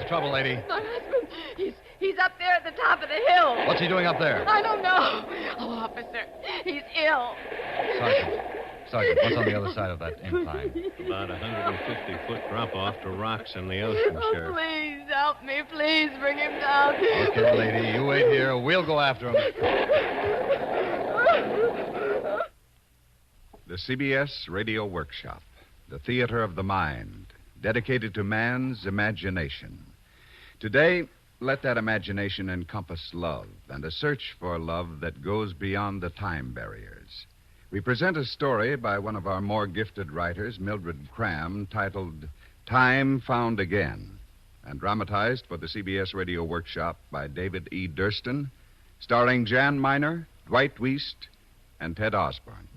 trouble, lady? My husband, he's up there at the top of the hill. What's he doing up there? I don't know. Oh, officer, he's ill. Sergeant, what's on the other side of that incline? About 150-foot drop-off to rocks in the ocean, Sheriff. Please help me. Please bring him down. Okay, lady, you wait here. We'll go after him. The CBS Radio Workshop, the theater of the mind, dedicated to man's imagination. Today, let that imagination encompass love and a search for love that goes beyond the time barriers. We present a story by one of our more gifted writers, Mildred Cram, titled Time Found Again, and dramatized for the CBS Radio Workshop by David E. Durston, starring Jan Miner, Dwight Wiest, and Ted Osborne.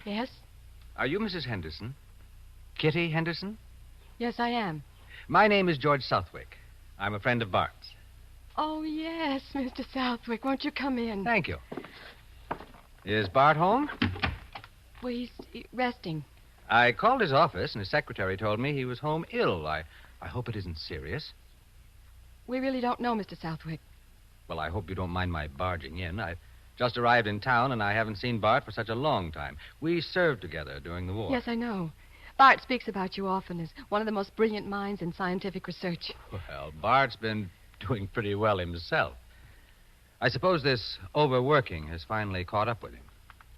Yes? Are you Mrs. Henderson? Kitty Henderson? Yes, I am. My name is George Southwick. I'm a friend of Bart's. Oh, yes, Mr. Southwick. Won't you come in? Thank you. Is Bart home? Well, he's resting. I called his office, and his secretary told me he was home ill. I hope it isn't serious. We really don't know, Mr. Southwick. Well, I hope you don't mind my barging in. I've just arrived in town, and I haven't seen Bart for such a long time. We served together during the war. Yes, I know. Bart speaks about you often as one of the most brilliant minds in scientific research. Well, Bart's been doing pretty well himself. I suppose this overworking has finally caught up with him.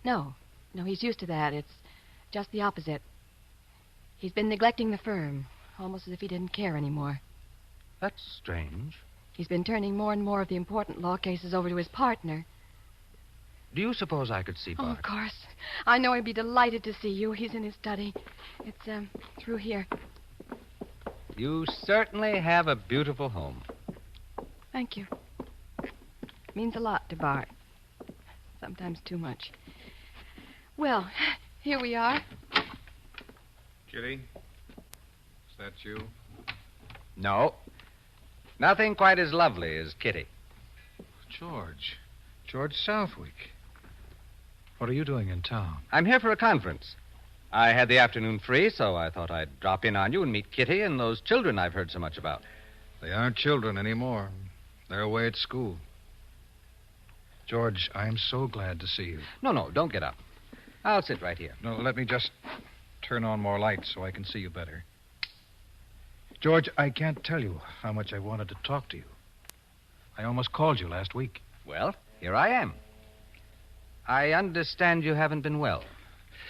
No, he's used to that. It's just the opposite. He's been neglecting the firm, almost as if he didn't care anymore. That's strange. He's been turning more and more of the important law cases over to his partner. Do you suppose I could see Bart? Oh, of course. I know he'd be delighted to see you. He's in his study. It's, through here. You certainly have a beautiful home. Thank you. It means a lot to Bart. Sometimes too much. Well, here we are. Kitty, is that you? No. Nothing quite as lovely as Kitty. George Southwick. What are you doing in town? I'm here for a conference. I had the afternoon free, so I thought I'd drop in on you and meet Kitty and those children I've heard so much about. They aren't children anymore. They're away at school. George, I am so glad to see you. No, don't get up. I'll sit right here. No, let me just turn on more lights so I can see you better. George, I can't tell you how much I wanted to talk to you. I almost called you last week. Well, here I am. I understand you haven't been well.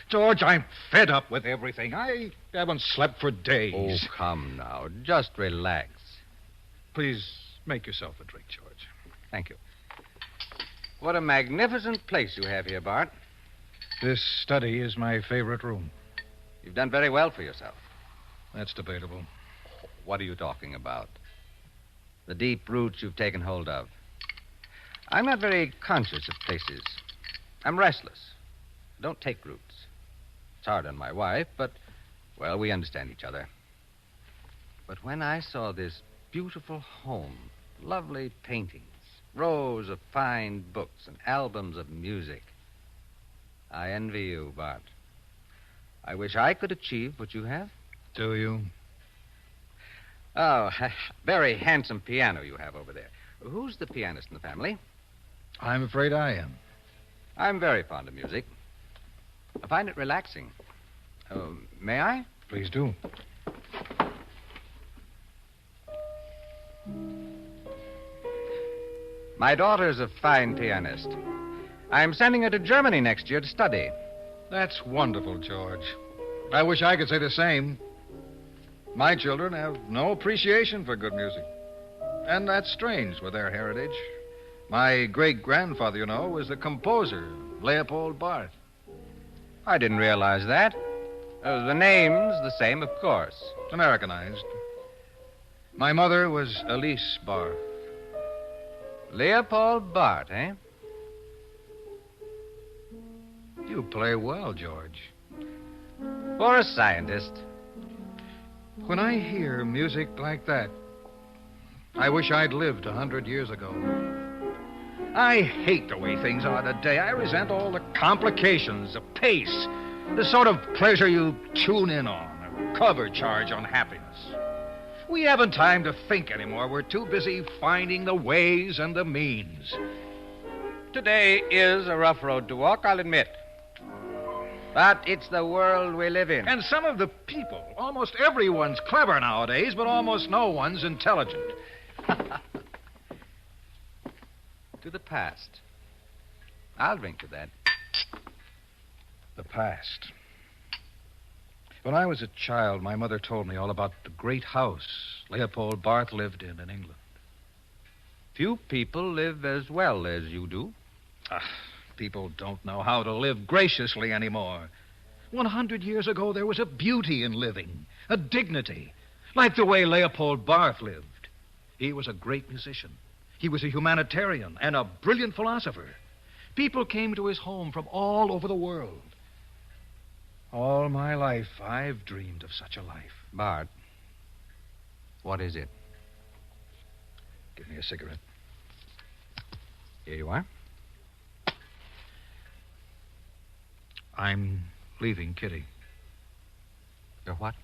George, I'm fed up with everything. I haven't slept for days. Oh, come now. Just relax. Please make yourself a drink, George. Thank you. What a magnificent place you have here, Bart. This study is my favorite room. You've done very well for yourself. That's debatable. What are you talking about? The deep roots you've taken hold of. I'm not very conscious of places. I'm restless. Don't take roots. It's hard on my wife, but, well, we understand each other. But when I saw this beautiful home, lovely paintings, rows of fine books, and albums of music, I envy you, Bart. I wish I could achieve what you have. Do you? Oh, very handsome piano you have over there. Who's the pianist in the family? I'm afraid I am. I'm very fond of music. I find it relaxing. May I? Please do. My daughter's a fine pianist. I'm sending her to Germany next year to study. That's wonderful, George. I wish I could say the same. My children have no appreciation for good music. And that's strange with their heritage. My great-grandfather, you know, was the composer, Leopold Barth. I didn't realize that. The name's the same, of course. It's Americanized. My mother was Elise Barth. Leopold Barth, eh? You play well, George. For a scientist. When I hear music like that, I wish I'd lived 100 years ago. I hate the way things are today. I resent all the complications, the pace, the sort of pleasure you tune in on, a cover charge on happiness. We haven't time to think anymore. We're too busy finding the ways and the means. Today is a rough road to walk, I'll admit. But it's the world we live in. And some of the people, almost everyone's clever nowadays, but almost no one's intelligent. To the past. I'll drink to that. The past. When I was a child, my mother told me all about the great house Leopold Barth lived in England. Few people live as well as you do. People don't know how to live graciously anymore. 100 years ago, there was a beauty in living, a dignity, like the way Leopold Barth lived. He was a great musician. He was a humanitarian and a brilliant philosopher. People came to his home from all over the world. All my life, I've dreamed of such a life. Bart, what is it? Give me a cigarette. Here you are. I'm leaving Kitty. You're what?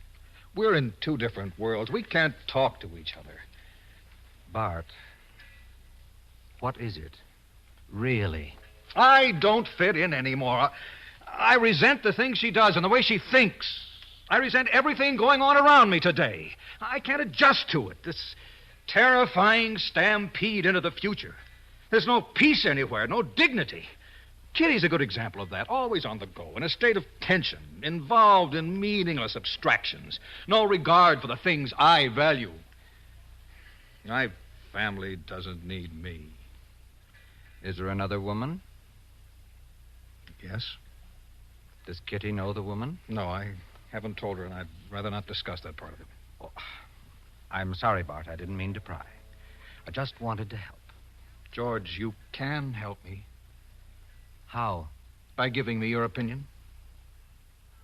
We're in two different worlds. We can't talk to each other. Bart, what is it? Really? I don't fit in anymore. I resent the things she does and the way she thinks. I resent everything going on around me today. I can't adjust to it. This terrifying stampede into the future. There's no peace anywhere, no dignity. Kitty's a good example of that. Always on the go, in a state of tension, involved in meaningless abstractions. No regard for the things I value. My family doesn't need me. Is there another woman? Yes? Does Kitty know the woman? No, I haven't told her, and I'd rather not discuss that part of it. Oh, I'm sorry, Bart. I didn't mean to pry. I just wanted to help. George, you can help me. How? By giving me your opinion.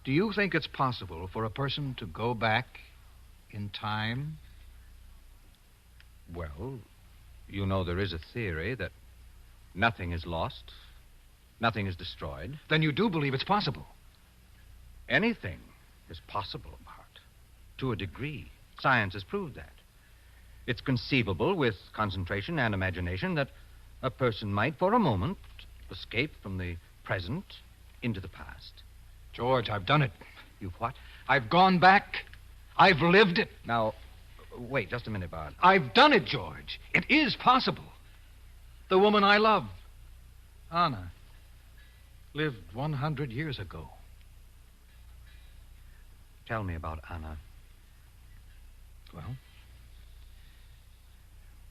Do you think it's possible for a person to go back in time? Well, you know there is a theory that nothing is lost, nothing is destroyed. Then you do believe it's possible. Anything is possible, Bart. To a degree. Science has proved that. It's conceivable with concentration and imagination that a person might, for a moment, escape from the present into the past. George, I've done it. You've what? I've gone back. I've lived it. Now, wait just a minute, Bart. I've done it, George. It is possible. The woman I love, Anna, lived 100 years ago. Tell me about Anna. Well,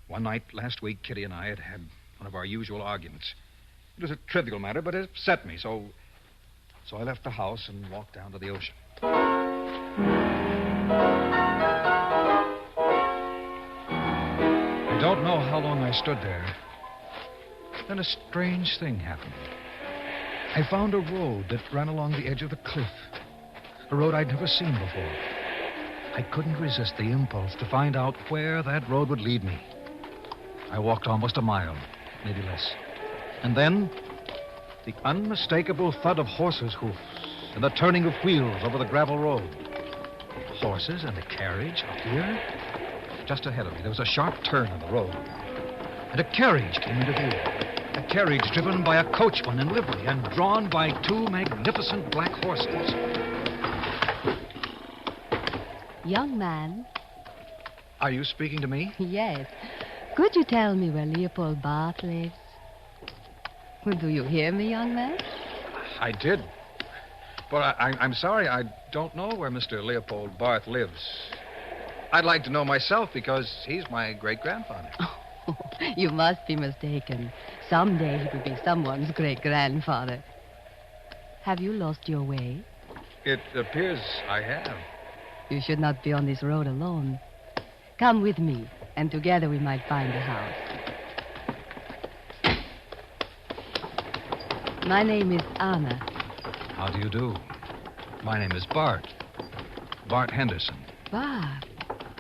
one night last week, Kitty and I had one of our usual arguments. It was a trivial matter, but it upset me, so I left the house and walked down to the ocean. I don't know how long I stood there. Then a strange thing happened. I found a road that ran along the edge of the cliff. A road I'd never seen before. I couldn't resist the impulse to find out where that road would lead me. I walked almost a mile, maybe less. And then, the unmistakable thud of horses' hoofs and the turning of wheels over the gravel road. Horses and a carriage up here? Just ahead of me, there was a sharp turn in the road. And a carriage came into view. A carriage driven by a coachman in livery and drawn by two magnificent black horses. Young man. Are you speaking to me? Yes. Could you tell me where Leopold Barth lives? Well, do you hear me, young man? I did. But I'm sorry, I don't know where Mr. Leopold Barth lives. I'd like to know myself because he's my great-grandfather. Oh, you must be mistaken. Someday he will be someone's great-grandfather. Have you lost your way? It appears I have. You should not be on this road alone. Come with me, and together we might find the house. My name is Anna. How do you do? My name is Bart. Bart Henderson. Bart?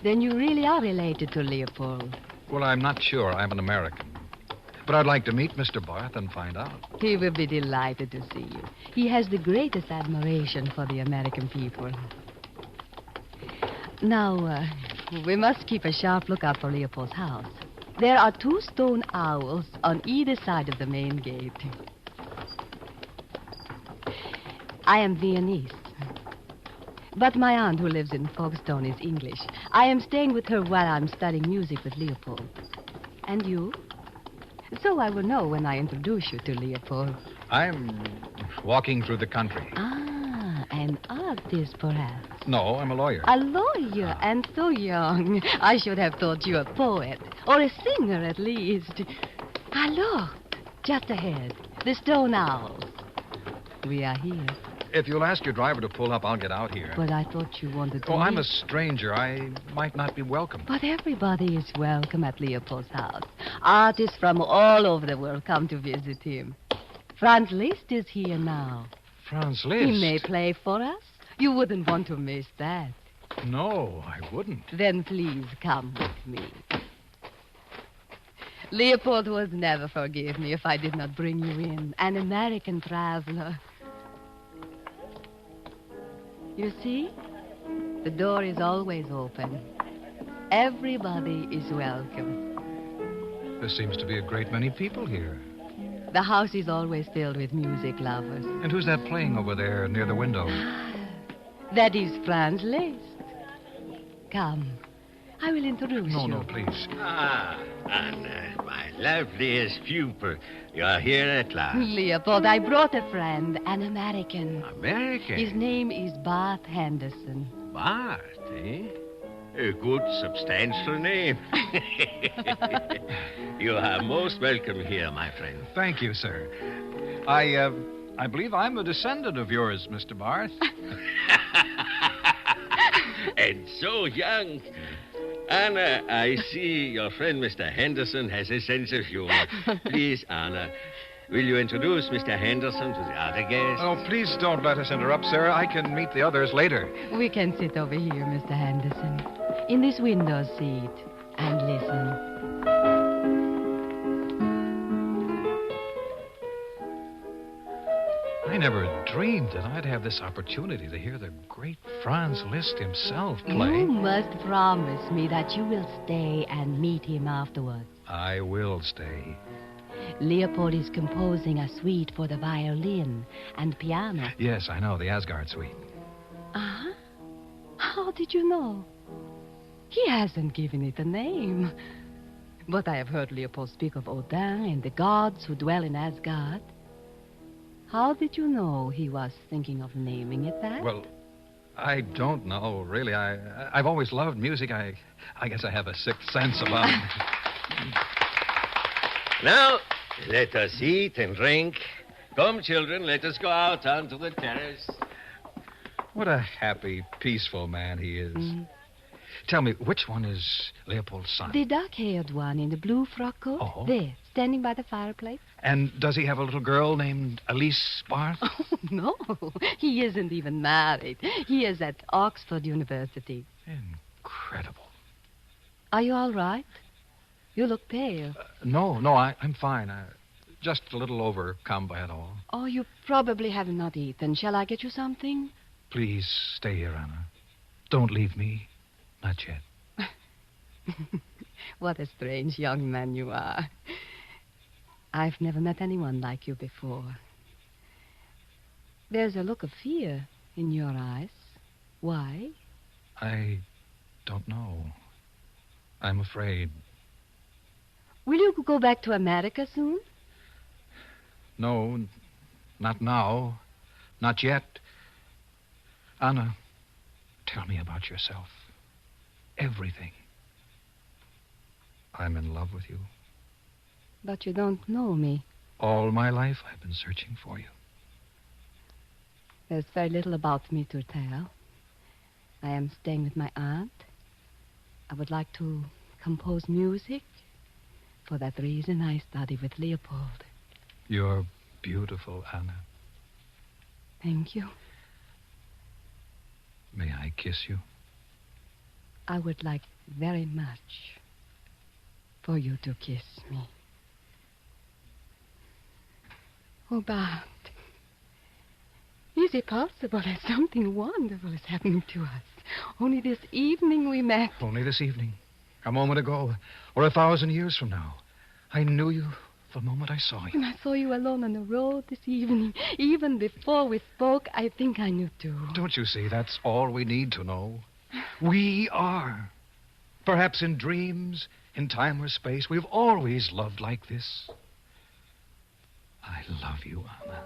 Then you really are related to Leopold. Well, I'm not sure. I'm an American. But I'd like to meet Mr. Barth and find out. He will be delighted to see you. He has the greatest admiration for the American people. Now, we must keep a sharp lookout for Leopold's house. There are 2 stone owls on either side of the main gate. I am Viennese. But my aunt, who lives in Folkestone, is English. I am staying with her while I'm studying music with Leopold. And you? So I will know when I introduce you to Leopold. I'm walking through the country. Ah, an artist, perhaps. No, I'm a lawyer. A lawyer, and so young. I should have thought you a poet, or a singer at least. Ah, look, just ahead, the stone owls. We are here. If you'll ask your driver to pull up, I'll get out here. But I thought you wanted to Oh, I'm meet- a stranger. I might not be welcome. But everybody is welcome at Leopold's house. Artists from all over the world come to visit him. Franz Liszt is here now. Franz Liszt? He may play for us. You wouldn't want to miss that. No, I wouldn't. Then please come with me. Leopold would never forgive me if I did not bring you in. An American traveler. You see? The door is always open. Everybody is welcome. There seems to be a great many people here. The house is always filled with music lovers. And who's that playing over there near the window? That is Franz Liszt. Come. I will introduce you. No, please. Ah, Anna, my loveliest pupil. You're here at last. Leopold, I brought a friend, an American. American? His name is Bart Henderson. Bart, eh? A good, substantial name. You are most welcome here, my friend. Thank you, sir. I believe I'm a descendant of yours, Mr. Barth. And so young. Anna, I see your friend Mr. Henderson has a sense of humor. Please, Anna, will you introduce Mr. Henderson to the other guests? Oh, please don't let us interrupt, sir. I can meet the others later. We can sit over here, Mr. Henderson, in this window seat, and listen. I never dreamed that I'd have this opportunity to hear the great Franz Liszt himself play. You must promise me that you will stay and meet him afterwards. I will stay. Leopold is composing a suite for the violin and piano. Yes, I know, the Asgard suite. Uh-huh. How did you know? He hasn't given it a name. But I have heard Leopold speak of Odin and the gods who dwell in Asgard. How did you know he was thinking of naming it that? Well, I don't know, really. I've always loved music. I guess I have a sixth sense about it. Now, let us eat and drink. Come, children, let us go out onto the terrace. What a happy, peaceful man he is. Mm. Tell me, which one is Leopold's son? The dark-haired one in the blue frock coat? Oh. There, standing by the fireplace. And does he have a little girl named Elise Barth? Oh, no. He isn't even married. He is at Oxford University. Incredible. Are you all right? You look pale. No, I'm fine. Just a little overcome by it all. Oh, you probably have not eaten. Shall I get you something? Please stay here, Anna. Don't leave me. Not yet. What a strange young man you are. I've never met anyone like you before. There's a look of fear in your eyes. Why? I don't know. I'm afraid. Will you go back to America soon? No, not now. Not yet. Anna, tell me about yourself. Everything. I'm in love with you. But you don't know me. All my life I've been searching for you. There's very little about me to tell. I am staying with my aunt. I would like to compose music. For that reason, I study with Leopold. You're beautiful, Anna. Thank you. May I kiss you? I would like very much. for you to kiss me. Oh, Bart, is it possible that something wonderful is happening to us? Only this evening we met. Only this evening. A moment ago, or 1,000 years from now. I knew you the moment I saw you. When I saw you alone on the road this evening, even before we spoke, I think I knew too. Don't you see? That's all we need to know. We are. Perhaps in dreams, in time or space, we've always loved like this. I love you, Anna.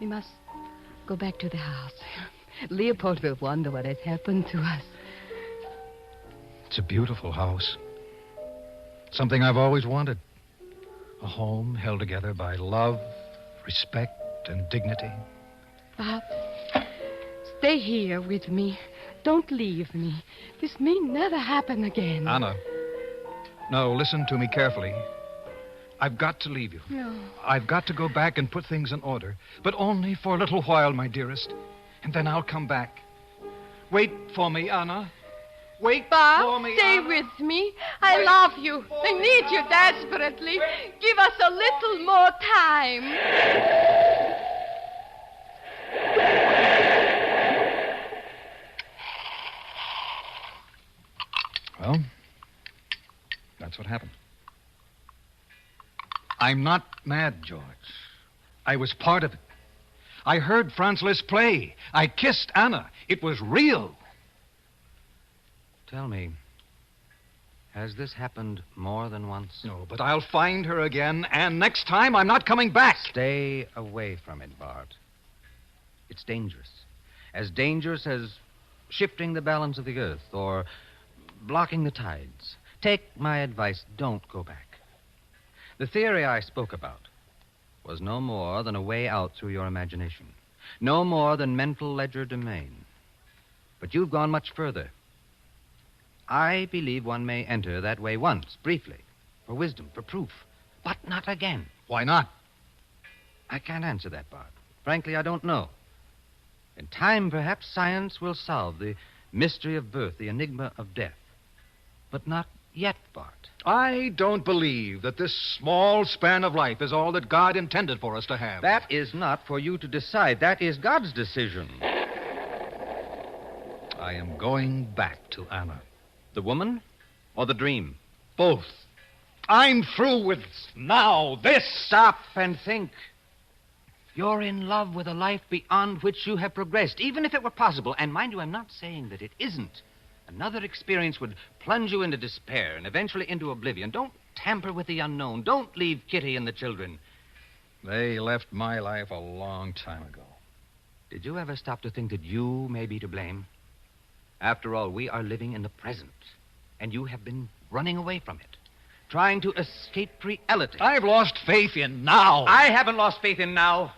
We must go back to the house. Leopold will wonder what has happened to us. It's a beautiful house. Something I've always wanted. A home held together by love, respect, and dignity. Bob, stay here with me. Don't leave me. This may never happen again. Anna. No, listen to me carefully. I've got to leave you. No. I've got to go back and put things in order. But only for a little while, my dearest. And then I'll come back. Wait for me, Anna. Wait Bob, for me, stay Anna. with me. I love you. I need you desperately. Give us a little more time. Well, that's what happened. I'm not mad, George. I was part of it. I heard Franz Liszt play. I kissed Anna. It was real. Tell me, has this happened more than once? No, but I'll find her again, and next time I'm not coming back. Stay away from it, Bart. It's dangerous. As dangerous as shifting the balance of the earth or blocking the tides. Take my advice. Don't go back. The theory I spoke about was no more than a way out through your imagination. No more than mental legerdemain. But you've gone much further. I believe one may enter that way once, briefly, for wisdom, for proof, but not again. Why not? I can't answer that, Bart. Frankly, I don't know. In time, perhaps science will solve the mystery of birth, the enigma of death. But not yet, Bart. I don't believe that this small span of life is all that God intended for us to have. That is not for you to decide. That is God's decision. I am going back to Anna. The woman or the dream? Both. I'm through with now. This. Stop and think. You're in love with a life beyond which you have progressed, even if it were possible. And mind you, I'm not saying that it isn't. Another experience would plunge you into despair and eventually into oblivion. Don't tamper with the unknown. Don't leave Kitty and the children. They left my life a long time ago. Did you ever stop to think that you may be to blame? After all, we are living in the present, and you have been running away from it, trying to escape reality. I've lost faith in now. I haven't lost faith in now.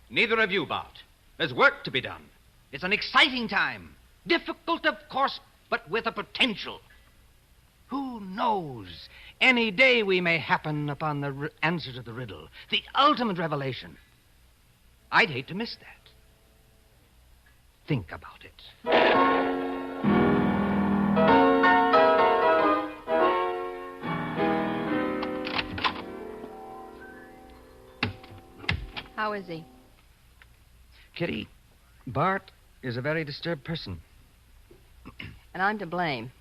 Neither have you, Bart. There's work to be done. It's an exciting time. Difficult, of course, but with a potential. Who knows? Any day we may happen upon the answer to the riddle, the ultimate revelation. I'd hate to miss that. Think about it. How is he? Kitty, Bart is a very disturbed person. And I'm to blame.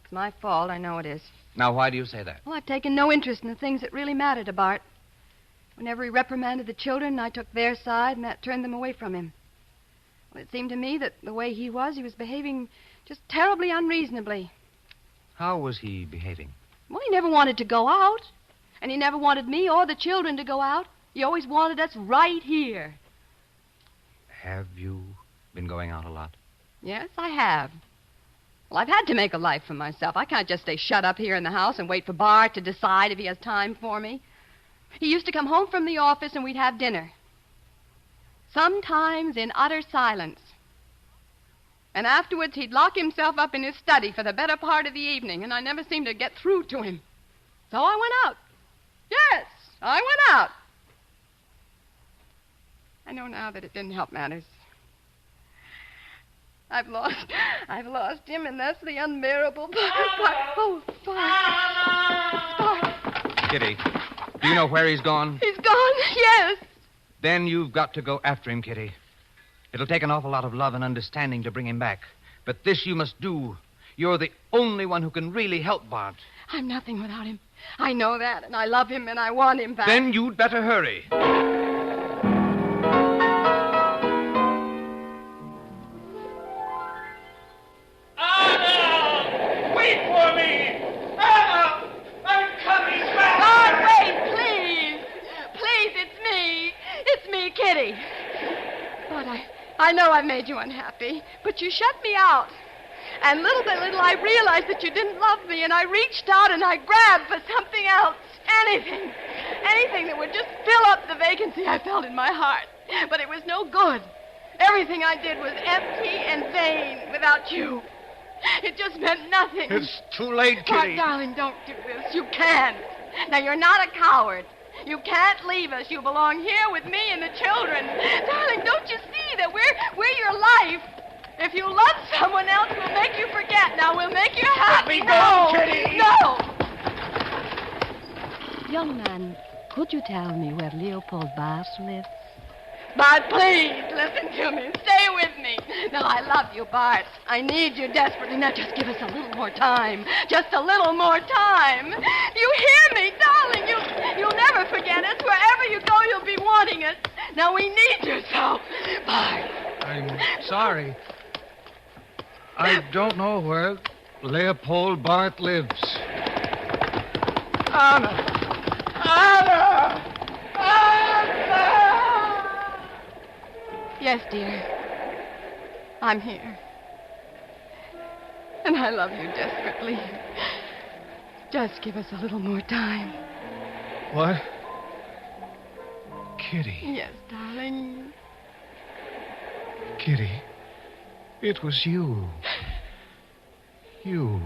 It's my fault. I know it is. Now, why do you say that? Well, I've taken no interest in the things that really matter to Bart. Whenever he reprimanded the children, I took their side, and that turned them away from him. Well, it seemed to me that the way he was behaving just terribly unreasonably. How was he behaving? Well, he never wanted to go out. And he never wanted me or the children to go out. He always wanted us right here. Have you been going out a lot? Yes, I have. Well, I've had to make a life for myself. I can't just stay shut up here in the house and wait for Bart to decide if he has time for me. He used to come home from the office and we'd have dinner. Sometimes in utter silence. And afterwards he'd lock himself up in his study for the better part of the evening, and I never seemed to get through to him. So I went out. Yes, I went out. I know now that it didn't help matters. I've lost him, and that's the unbearable part. Oh, Bart. Kitty, do you know where he's gone? He's gone, yes. Then you've got to go after him, Kitty. It'll take an awful lot of love and understanding to bring him back. But this you must do. You're the only one who can really help Bart. I'm nothing without him. I know that, and I love him, and I want him back. Then you'd better hurry. Anna! Wait for me! Anna! I'm coming back! Bart, wait, please. Please, it's me. It's me, Kitty. But I know I've made you unhappy, but you shut me out. And little by little, I realized that you didn't love me, and I reached out and I grabbed for something else. Anything that would just fill up the vacancy I felt in my heart. But it was no good. Everything I did was empty and vain without you. It just meant nothing. It's too late, Kitty. Bart, darling, don't do this. You can't. Now, you're not a coward. You can't leave us. You belong here with me and the children. Darling, don't you see that we're your life? If you love someone else, we'll make you forget. Now, we'll make you happy. Let me go, Kitty. No. Young man, could you tell me where Leopold Bart lives? Bart, please, listen to me. Stay with me. No, I love you, Bart. I need you desperately. Now, just give us a little more time. Just a little more time. You hear me, darling? You'll never forget us. Wherever you go, you'll be wanting us. Now, we need you so. Bart. I'm sorry. I don't know where Leopold Bart lives. Anna! Anna! Anna! Yes, dear. I'm here. And I love you desperately. Just give us a little more time. What? Kitty. Yes, darling. Kitty. It was you. You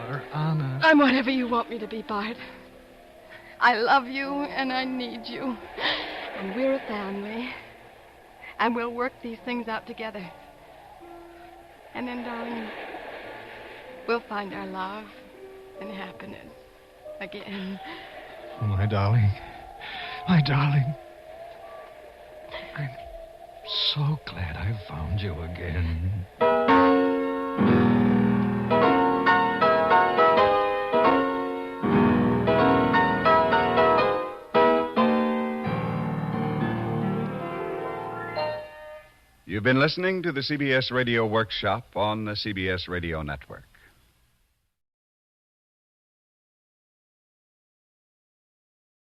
are Anna. I'm whatever you want me to be, Bart. I love you and I need you. And we're a family. And we'll work these things out together. And then, darling, we'll find our love and happiness again. Oh, my darling. My darling. I'm so glad I found you again. You've been listening to the CBS Radio Workshop on the CBS Radio Network.